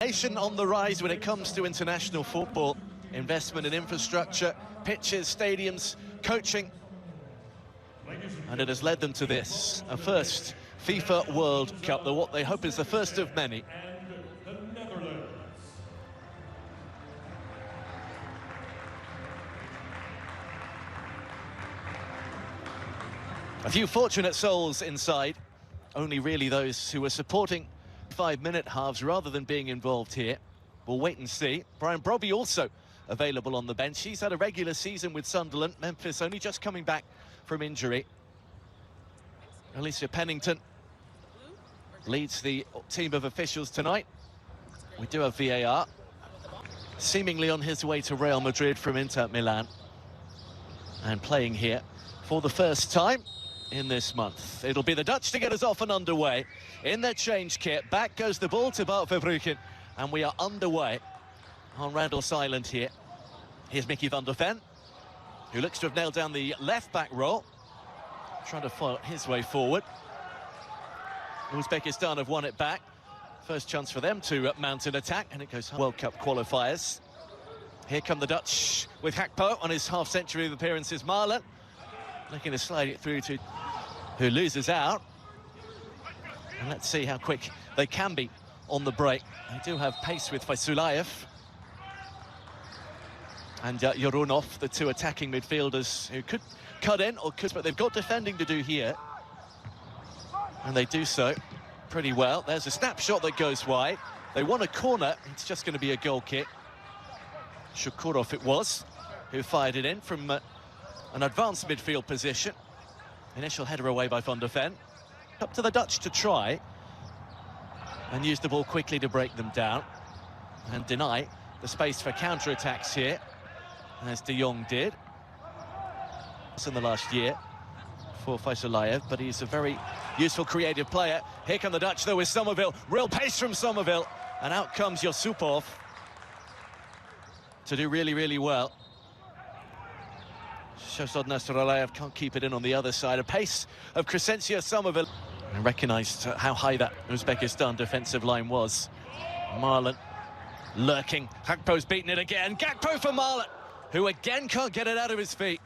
Nation on the rise when it comes to international football. Investment in infrastructure, pitches, stadiums, coaching. And it has led them to this, a first FIFA World Cup, what they hope is the first of many. A few fortunate souls inside, only really those who were supporting 5-minute halves rather than being involved here. We'll wait and see. Brian Brobby also available on the bench. He's had a regular season with Sunderland. Memphis only just coming back from injury. Alicia Pennington leads the team of officials tonight. We do have VAR. Seemingly on his way to Real Madrid from Inter Milan. And playing here for the first time in this month. It'll be the Dutch to get us off and underway. In their change kit, back goes the ball to Bart Verbruggen. And we are underway on Randall's Island here. Here's Mickey van der Ven, who looks to have nailed down the left-back role. Trying to fight his way forward. Uzbekistan have won it back. First chance for them to mount an attack, and it goes World Cup qualifiers. Here come the Dutch with Gakpo on his half-century of appearances. Marlon looking to slide it through to who loses out. And let's see how quick they can be on the break. They do have pace with Faisulayev and Yorunov, the two attacking midfielders who could cut in or could, but they've got defending to do here. And they do so pretty well. There's a snapshot that goes wide. They want a corner. It's just going to be a goal kick. Shukurov it was, who fired it in from an advanced midfield position. Initial header away by Van der Ven. Up to the Dutch to try and use the ball quickly to break them down and deny the space for counter-attacks here, as De Jong did in the last year for Faisulayev, but he's a very useful creative player. Here come the Dutch though with Somerville. Real pace from Somerville, and out comes Yusupov to do really well. Shosod Nasrallah can't keep it in on the other side. A pace of Crescencio Somerville. And recognised how high that Uzbekistan defensive line was. Marlon lurking. Gakpo's beaten it again. Gakpo for Marlon, who again can't get it out of his feet.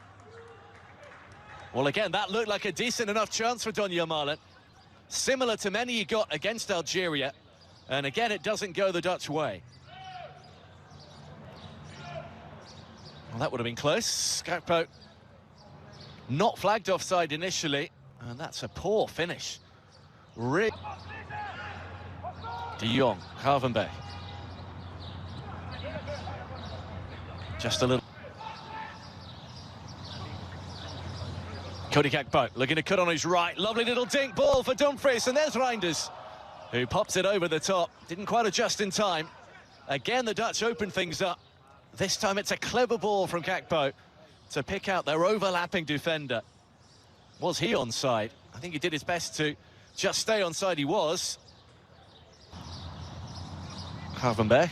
Well, again, that looked like a decent enough chance for Donya Marlon. Similar to many he got against Algeria. And again, it doesn't go the Dutch way. Well, that would have been close. Gakpo not flagged offside initially. And that's a poor finish. De Jong, Gravenberg. Just a little. Codygakpo looking to cut on his right. Lovely little dink ball for Dumfries. And there's Reinders, who pops it over the top. Didn't quite adjust in time. Again, the Dutch open things up. This time it's a clever ball from Gakpo to pick out their overlapping defender. Was he onside? I think he did his best to just stay onside. He was. Gravenberg.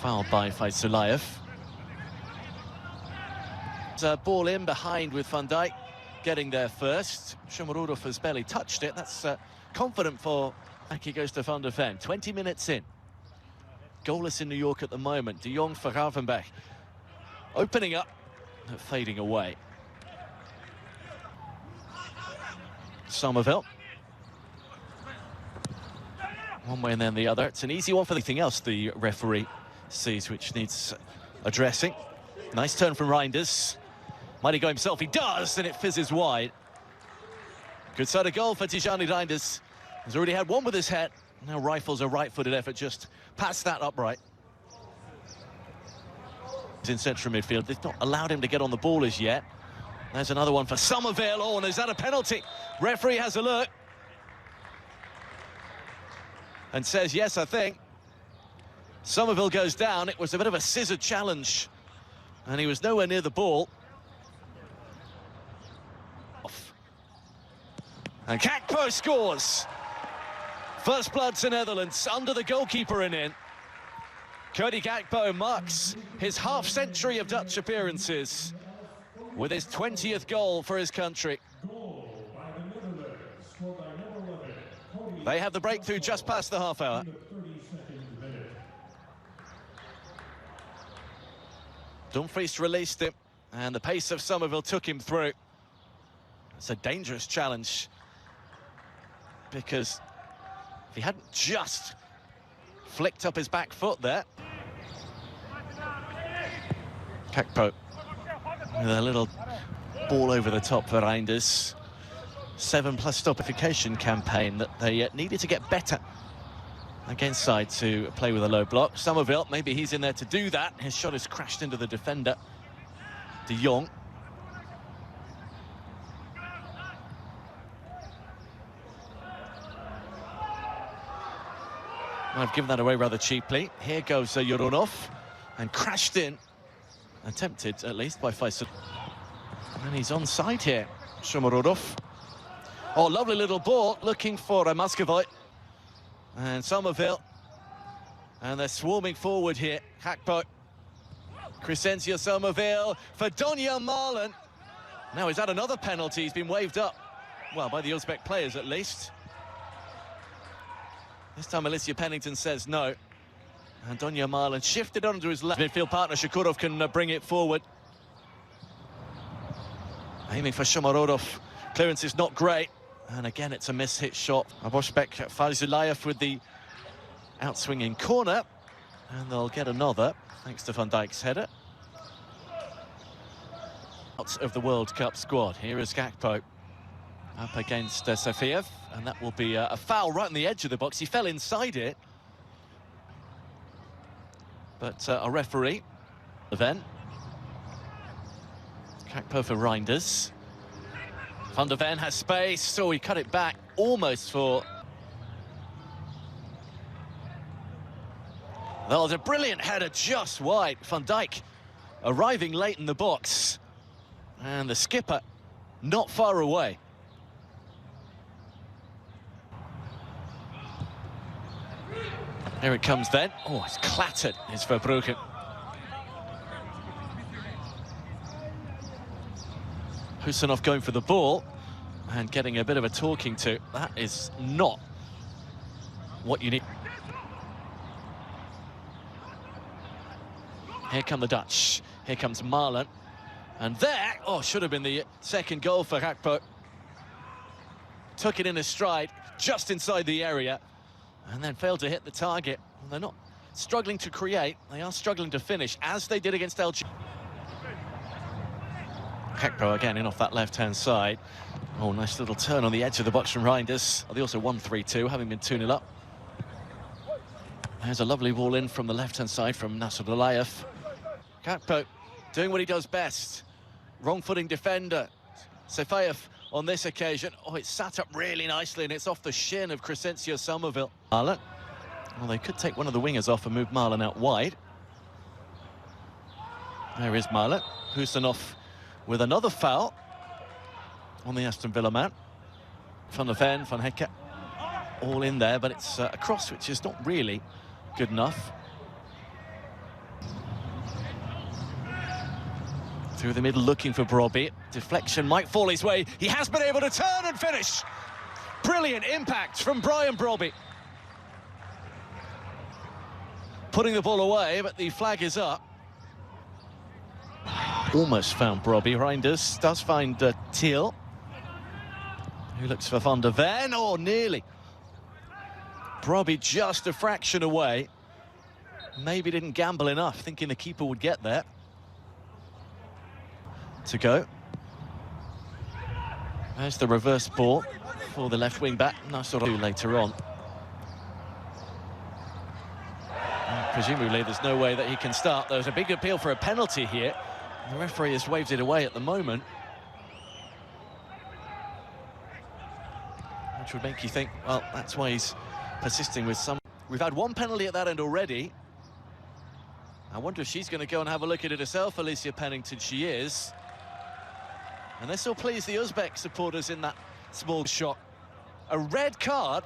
Fouled by Faisulayev. A ball in behind with Van Dijk getting there first. Shomurodov has barely touched it. That's confident for. Back he goes to Van der Ven. 20 minutes in. Goalless in New York at the moment. De Jong for Gravenberg. Opening up. Fading away. Somerville. One way and then the other. It's an easy one for anything else the referee sees, which needs addressing. Nice turn from Reinders. Might he go himself? He does, and it fizzes wide. Good side of goal for Tijani Reinders. He's already had one with his head. Now rifles a right-footed effort just past that upright. In central midfield. They've not allowed him to get on the ball as yet. There's another one for Somerville. Oh, and is that a penalty? Referee has a look and says yes, I think. Somerville goes down. It was a bit of a scissor challenge and he was nowhere near the ball. And Gakpo scores. First blood to Netherlands, under the goalkeeper and in. Codygakpo marks his half-century of Dutch appearances with his 20th goal for his country. They have the breakthrough just past the half hour. Dumfries released him, and the pace of Somerville took him through. It's a dangerous challenge, because if he hadn't just flicked up his back foot there. Gakpo with a little ball over the top for Reinders. 7+ stopification campaign that they needed to get better against side to play with a low block. Somerville, maybe he's in there to do that. His shot has crashed into the defender, De Jong. I've given that away rather cheaply. Here goes Yorunov, and crashed in. Attempted, at least, by Faisal. And he's onside here, Shomorodov. Oh, lovely little ball, looking for a Muscovite. And Somerville. And they're swarming forward here. Gakpo. Crescencio Somerville for Donya Marlon. Now, is that another penalty? He's been waved up. Well, by the Uzbek players, at least. This time, Alicia Pennington says no. And Donya Marlon shifted onto his left. Midfield partner, Shakurov, can bring it forward. Aiming for Shomorodov. Clearance is not great. And again, it's a miss-hit shot. Aboshbek Fazulayev with the outswinging corner. And they'll get another, thanks to Van Dijk's header. Out of the World Cup squad. Here is Gakpo up against Safiev. And that will be a foul right on the edge of the box. He fell inside it. But a referee, then. Gakpo for Reinders. Van der Ven has space, so he cut it back almost for... That was a brilliant header just wide. Van Dijk arriving late in the box. And the skipper not far away. Here it comes then. Oh, it's clattered. It's Verbruggen. Husanov going for the ball and getting a bit of a talking to. That is not what you need. Here come the Dutch. Here comes Marlon. And there, oh, should have been the second goal for Gakpo. Took it in a stride, just inside the area, and then failed to hit the target. Well, they're not struggling to create, they are struggling to finish, as they did against Algeria. Gakpo again in off that left-hand side. Oh, nice little turn on the edge of the box from Reinders. They also won 3-2, having been 2-0 up. There's a lovely ball in from the left-hand side from Nasrullayev. Gakpo doing what he does best. Wrong-footing defender. Safiev on this occasion. Oh, it's sat up really nicely, and it's off the shin of Crescencio Somerville. Marlon. Well, they could take one of the wingers off and move Marlon out wide. There is Marlon. Husanov with another foul on the Aston Villa man. Van der Ven, Van Hecke, all in there, but it's a cross which is not really good enough. Through the middle, looking for Brobbey. Deflection might fall his way. He has been able to turn and finish. Brilliant impact from Brian Brobbey. Putting the ball away, but the flag is up. Almost found Brobbey. Reinders does find Thiel, who looks for Van der Ven. Oh, nearly. Brobbey just a fraction away. Maybe didn't gamble enough, thinking the keeper would get there. To go. There's the reverse ball for the left wing back. Nasrullayev later on. And presumably there's no way that he can start. There's a big appeal for a penalty here. The referee has waved it away at the moment, which would make you think, well, that's why he's persisting with some. We've had one penalty at that end already. I wonder if she's going to go and have a look at it herself, Alicia Pennington. She is. And this will please the Uzbek supporters in that small shot. A red card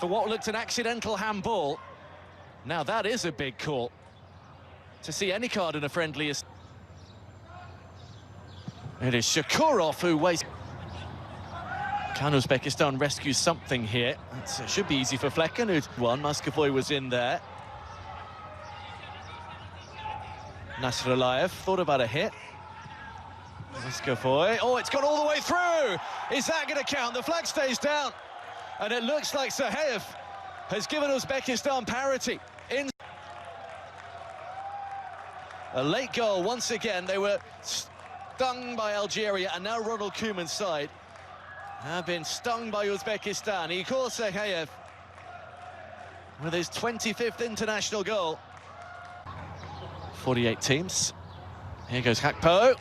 for what looked an accidental handball. Now that is a big call. To see any card in a friendly is... It is Shakurov who wastes... Can Uzbekistan rescue something here? It should be easy for Flecken, who'd won. Muscovoy was in there. Nasralayev thought about a hit. Muscovoy, oh, it's gone all the way through! Is that going to count? The flag stays down. And it looks like Sahayev has given Uzbekistan parity. In a late goal once again. They were stung by Algeria, and now Ronald Koeman's side have been stung by Uzbekistan. Igor Sahayev with his 25th international goal. 48 teams. Here goes Gakpo.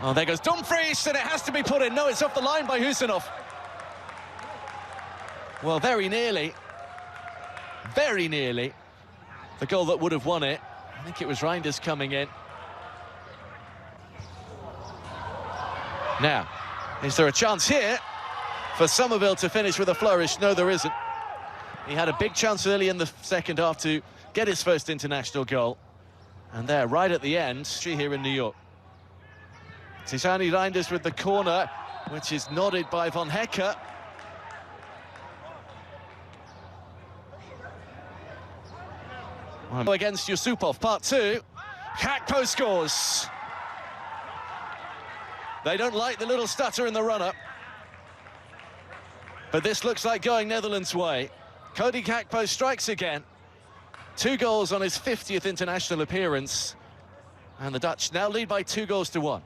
Oh, there goes Dumfries, and it has to be put in. No, it's off the line by Husinov. Well, very nearly. Very nearly. The goal that would have won it. I think it was Reinders coming in. Now, is there a chance here for Somerville to finish with a flourish? No, there isn't. He had a big chance early in the second half to get his first international goal. And there, right at the end, here in New York. Tijani Reinders with the corner, which is nodded by Von Hecker. Against Yusupov, part two. Gakpo scores. They don't like the little stutter in the run-up. But this looks like going Netherlands' way. Codygakpo strikes again. 2 goals on his 50th international appearance. And the Dutch now lead by 2 goals to 1.